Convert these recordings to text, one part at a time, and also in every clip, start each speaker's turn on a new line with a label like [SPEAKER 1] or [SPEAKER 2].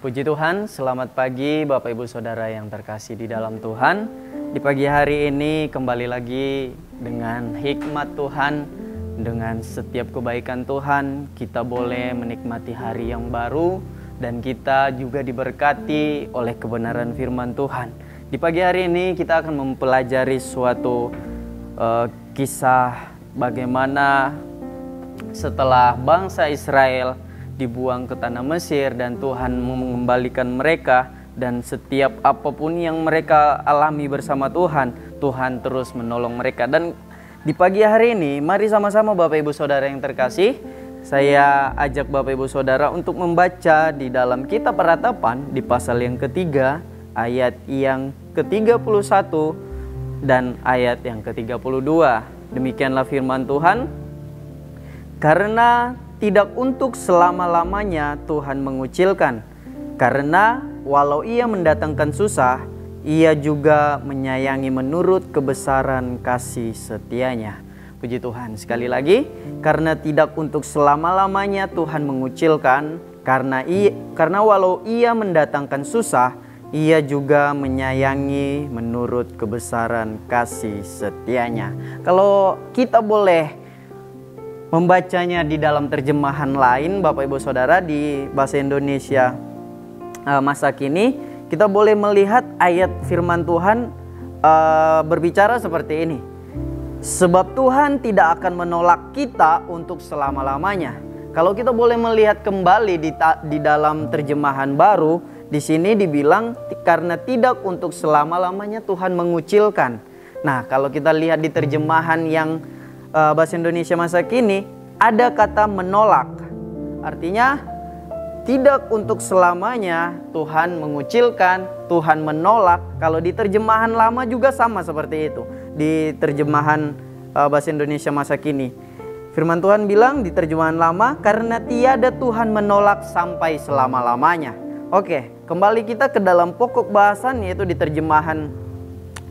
[SPEAKER 1] Puji Tuhan, selamat pagi Bapak Ibu Saudara yang terkasih di dalam Tuhan. Di pagi hari ini kembali lagi dengan hikmat Tuhan, dengan setiap kebaikan Tuhan, kita boleh menikmati hari yang baru dan kita juga diberkati oleh kebenaran firman Tuhan. Di pagi hari ini kita akan mempelajari suatu kisah bagaimana setelah bangsa Israel dibuang ke tanah Mesir dan Tuhan mengembalikan mereka, dan setiap apapun yang mereka alami bersama Tuhan, Tuhan terus menolong mereka. Dan di pagi hari ini mari sama-sama Bapak Ibu Saudara yang terkasih, saya ajak Bapak Ibu Saudara untuk membaca di dalam kitab Peratapan di pasal yang ketiga, ayat yang ke-31 dan ayat yang ke-32. Demikianlah firman Tuhan. Karena tidak untuk selama-lamanya Tuhan mengucilkan, karena walau ia mendatangkan susah, ia juga menyayangi menurut kebesaran kasih setianya. Puji Tuhan. Sekali lagi, karena tidak untuk selama-lamanya Tuhan mengucilkan, karena walau ia mendatangkan susah, ia juga menyayangi menurut kebesaran kasih setianya. Kalau kita boleh membacanya di dalam terjemahan lain, Bapak Ibu Saudara, di bahasa Indonesia masa kini, kita boleh melihat ayat firman Tuhan berbicara seperti ini. Sebab Tuhan tidak akan menolak kita untuk selama-lamanya. Kalau kita boleh melihat kembali di dalam terjemahan baru, di sini dibilang karena tidak untuk selama-lamanya Tuhan mengucilkan. Nah, kalau kita lihat di terjemahan yang bahasa Indonesia masa kini, ada kata menolak. Artinya tidak untuk selamanya Tuhan mengucilkan, Tuhan menolak. Kalau di terjemahan lama juga sama seperti itu. Di terjemahan bahasa Indonesia masa kini, firman Tuhan bilang di terjemahan lama, karena tiada Tuhan menolak sampai selama-lamanya. Oke, kembali kita ke dalam pokok bahasan, yaitu di terjemahan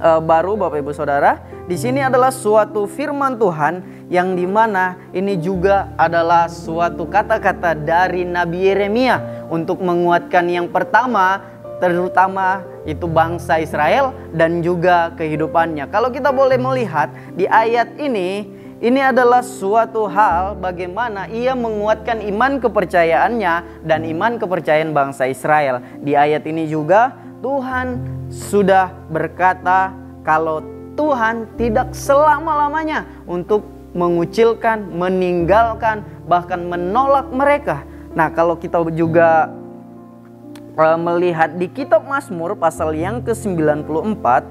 [SPEAKER 1] baru Bapak Ibu Saudara. Di sini adalah suatu firman Tuhan yang dimana ini juga adalah suatu kata-kata dari Nabi Yeremia untuk menguatkan yang pertama, terutama itu bangsa Israel dan juga kehidupannya. Kalau kita boleh melihat di ayat ini adalah suatu hal bagaimana ia menguatkan iman kepercayaannya dan iman kepercayaan bangsa Israel. Di ayat ini juga Tuhan sudah berkata kalau Tuhan tidak selama-lamanya untuk mengucilkan, meninggalkan, bahkan menolak mereka. Nah, kalau kita juga melihat di kitab Mazmur pasal yang ke-94,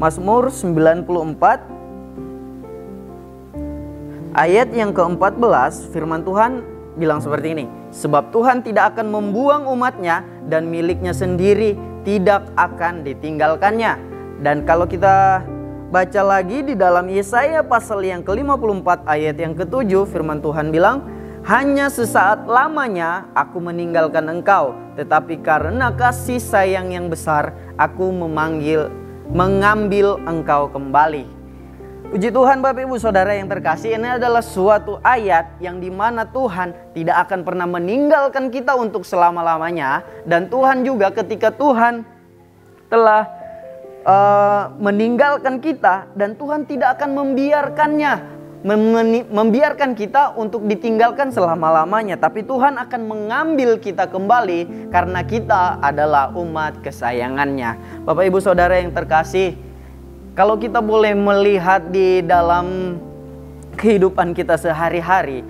[SPEAKER 1] Mazmur 94 ayat yang ke-14, firman Tuhan bilang seperti ini. Sebab Tuhan tidak akan membuang umatnya dan miliknya sendiri tidak akan ditinggalkannya. Dan kalau kita baca lagi di dalam Yesaya pasal yang ke-54 ayat yang ke-7, firman Tuhan bilang, hanya sesaat lamanya aku meninggalkan engkau, tetapi karena kasih sayang yang besar aku mengambil engkau kembali. Puji Tuhan Bapak Ibu Saudara yang terkasih, ini adalah suatu ayat yang dimana Tuhan tidak akan pernah meninggalkan kita untuk selama-lamanya. Dan Tuhan juga ketika Tuhan telah meninggalkan kita, dan Tuhan tidak akan membiarkan kita untuk ditinggalkan selama-lamanya. Tapi Tuhan akan mengambil kita kembali karena kita adalah umat kesayangannya. Bapak Ibu Saudara yang terkasih, kalau kita boleh melihat di dalam kehidupan kita sehari-hari,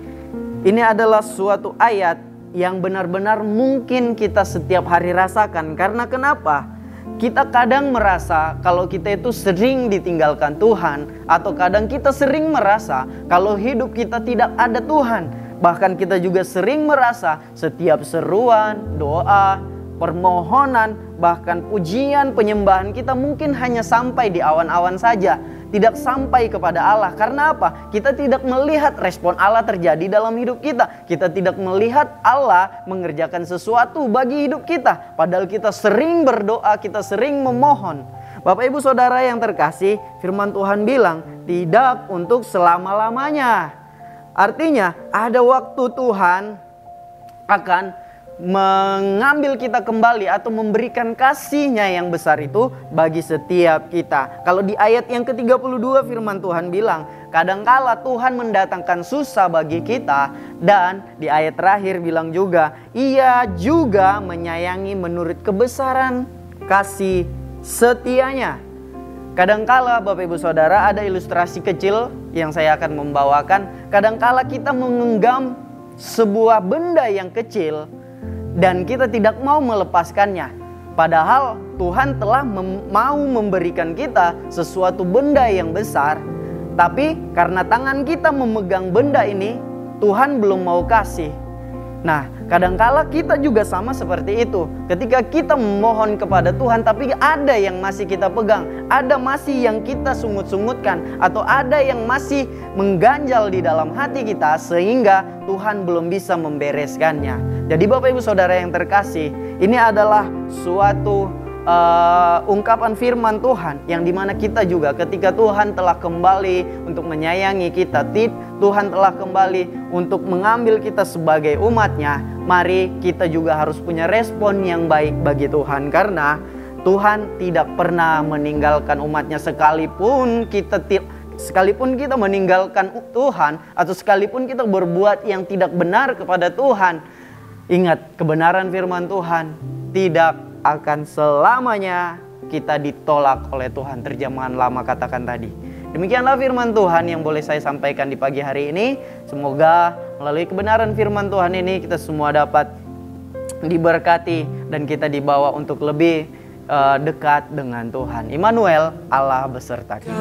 [SPEAKER 1] ini adalah suatu ayat yang benar-benar mungkin kita setiap hari rasakan. Karena kenapa? Kita kadang merasa kalau kita itu sering ditinggalkan Tuhan, atau kadang kita sering merasa kalau hidup kita tidak ada Tuhan. Bahkan kita juga sering merasa setiap seruan, doa, permohonan, bahkan pujian, penyembahan kita mungkin hanya sampai di awan-awan saja, tidak sampai kepada Allah. Karena apa? Kita tidak melihat respon Allah terjadi dalam hidup kita. Kita tidak melihat Allah mengerjakan sesuatu bagi hidup kita. Padahal kita sering berdoa, kita sering memohon. Bapak Ibu Saudara yang terkasih, firman Tuhan bilang tidak untuk selama-lamanya. Artinya ada waktu Tuhan akan mengambil kita kembali atau memberikan kasih-Nya yang besar itu bagi setiap kita. Kalau di ayat yang ke-32 firman Tuhan bilang, kadangkala Tuhan mendatangkan susah bagi kita, dan di ayat terakhir bilang juga, Ia juga menyayangi menurut kebesaran kasih setia-Nya. Kadangkala Bapak Ibu Saudara, ada ilustrasi kecil yang saya akan membawakan. Kadangkala kita mengenggam sebuah benda yang kecil dan kita tidak mau melepaskannya. Padahal Tuhan telah mau memberikan kita sesuatu benda yang besar. Tapi karena tangan kita memegang benda ini, Tuhan belum mau kasih. Nah, kadangkala kita juga sama seperti itu. Ketika kita memohon kepada Tuhan, tapi ada yang masih kita pegang, ada masih yang kita sungut-sungutkan, atau ada yang masih mengganjal di dalam hati kita, sehingga Tuhan belum bisa membereskannya. Jadi Bapak Ibu Saudara yang terkasih, ini adalah suatu ungkapan firman Tuhan yang dimana kita juga ketika Tuhan telah kembali untuk menyayangi kita, Tuhan telah kembali untuk mengambil kita sebagai umatnya, mari kita juga harus punya respon yang baik bagi Tuhan. Karena Tuhan tidak pernah meninggalkan umatnya, sekalipun kita meninggalkan Tuhan, atau sekalipun kita berbuat yang tidak benar kepada Tuhan. Ingat, kebenaran firman Tuhan tidak akan selamanya kita ditolak oleh Tuhan. Terjemahan lama katakan tadi. Demikianlah firman Tuhan yang boleh saya sampaikan di pagi hari ini. Semoga melalui kebenaran firman Tuhan ini kita semua dapat diberkati dan kita dibawa untuk lebih dekat dengan Tuhan. Immanuel, Allah beserta kita.